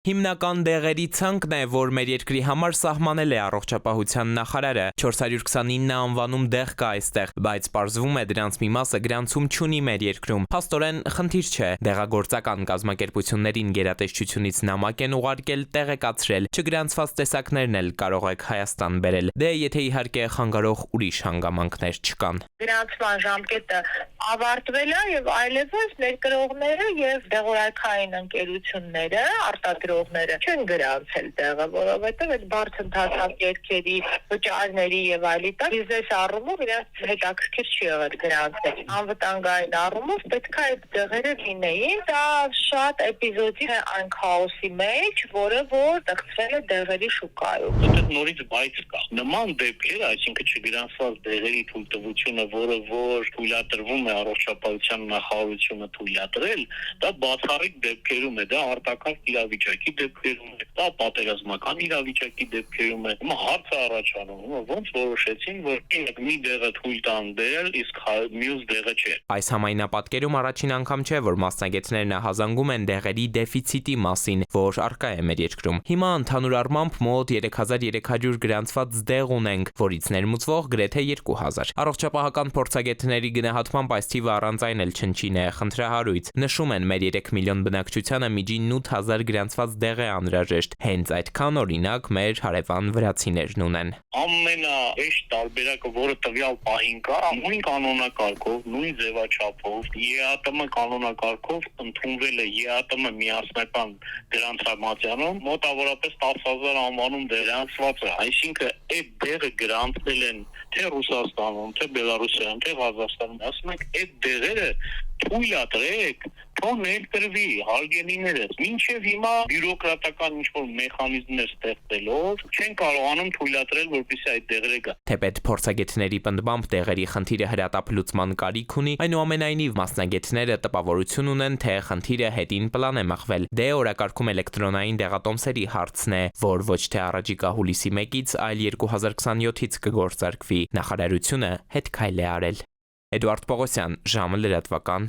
Հիմնական դեղերի ցանկն է, որ մեր երկրի համար սահմանել է առողջապահության նախարարը։ 429 անվանում դեղ կա այստեղ, բայց պարզվում է դրանց մի մասը գրանցում չունի մեր երկրում։ Փաստորեն խնդիր չէ։ Դեղագործական կազմակերպություններին գերատեսչությունից նամակ են ուղարկել տեղեկացրել, չգրանցված տեսակներն էլ կարող եք Հայաստան բերել։ Դե եթե իհարկե խանգարող ուրիշ հանգամանքներ չկան։ Գրանցման ժամկետը ավարտվել է եւ այլևս ներկրողները եւ դեղորայքային ընկերությունները, արտադրողները չեն գրանցել տեղը, որովհետեւ այդ բարձընթացած երկերի, վճարների եւ այլի տակ բիզնես առումով իրենց հետաքրքիր չի եղել գրանցել։ Անվտանգային առումով պետք է այդ դեղերը լինեին, դա շատ էպիզոդիկ է այն քաոսի մեջ, որը որ ստեղծվել է դեղերի շուկայում։ Դա նորից բայց կա։ Նման դեպքեր, այսինքն չգրանցված դեղերի թույլտվությունը, որը որ թույլատրվում է առողջապահության նախարարությունը թույլատրել, դա բացառիկ դեպքերում է, դա արտակարգ իրավիճակի դեպքերում է, դա պատերազմական իրավիճակի դեպքերում է։ Հիմա հարց է առաջանում, ոնց որոշեցին, որ մի դեղը թույլ տան դել, իսկ մյուս դեղը չէ։ Այս համայնապատկերում առաջին անգամ չէ, որ մասնագետներն ահազանգում են դեղերի դեֆիցիտի մասին, որ առկա է մեր երկրում։ Հիմա ընդհանուր առմամբ մոտ 3300 գրանցված դեղ ունենք, որից ներմուծվող գրեթե 2000։ Առողջապահական փորձագետների գնահատմամբ այս թիվը առանց այն էլ չնչին է խնդրահարույց։ Նշում են, մեր 3 միլիոն բնակչությանը միջին 8000 գրանցված դեղ է անհրաժեշտ։ Հենց այդքան օրինակ մեր հարևան վրացիներն ունեն։ Ամենահեշտ տարբերակը, որը տվյալ պահին կա, նույն կանոնակարգով, նույն ձևաչափով, ԵԱՏՄ կանոնակարգով ընդունվել է ԵԱՏՄ միասնական գրանցամատյանում մոտավորապես 10000 անվանում դրանցված է, այսինքն այդ դեղը գրանցել են թե Ռուսաստանում, թե Բելարուսիայում, թե Ղազախստանում, ասում ենք այդ դեղերը թույլատրեք, թող ներկրվի հարգելիներս։ Մինչև հիմա բյուրոկրատական ինչ-որ մեխանիզմներ ստեղծելով չեն կարողանում թույլատրել, որպեսզի այդ դեղերը գա։ Թեպետ փորձագետների պնդմամբ դեղերի խնդիրը հրատապ լուծման կարիք ունի, այնուամենայնիվ մասնագետները տպավորություն ունեն, թե խնդիրը հետին պլան է մղվել։ Դե օրակարգում էլեկտրոնային դեղատոմսերի հարցն է, որ ոչ թե առաջիկա հուլիսի 1-ից, այլ 2027-ից կգործարկվի։ Նախարարությունը հետ քայլ է արել։ Էդուարդ Պողոսյան, ժամը լրատվական։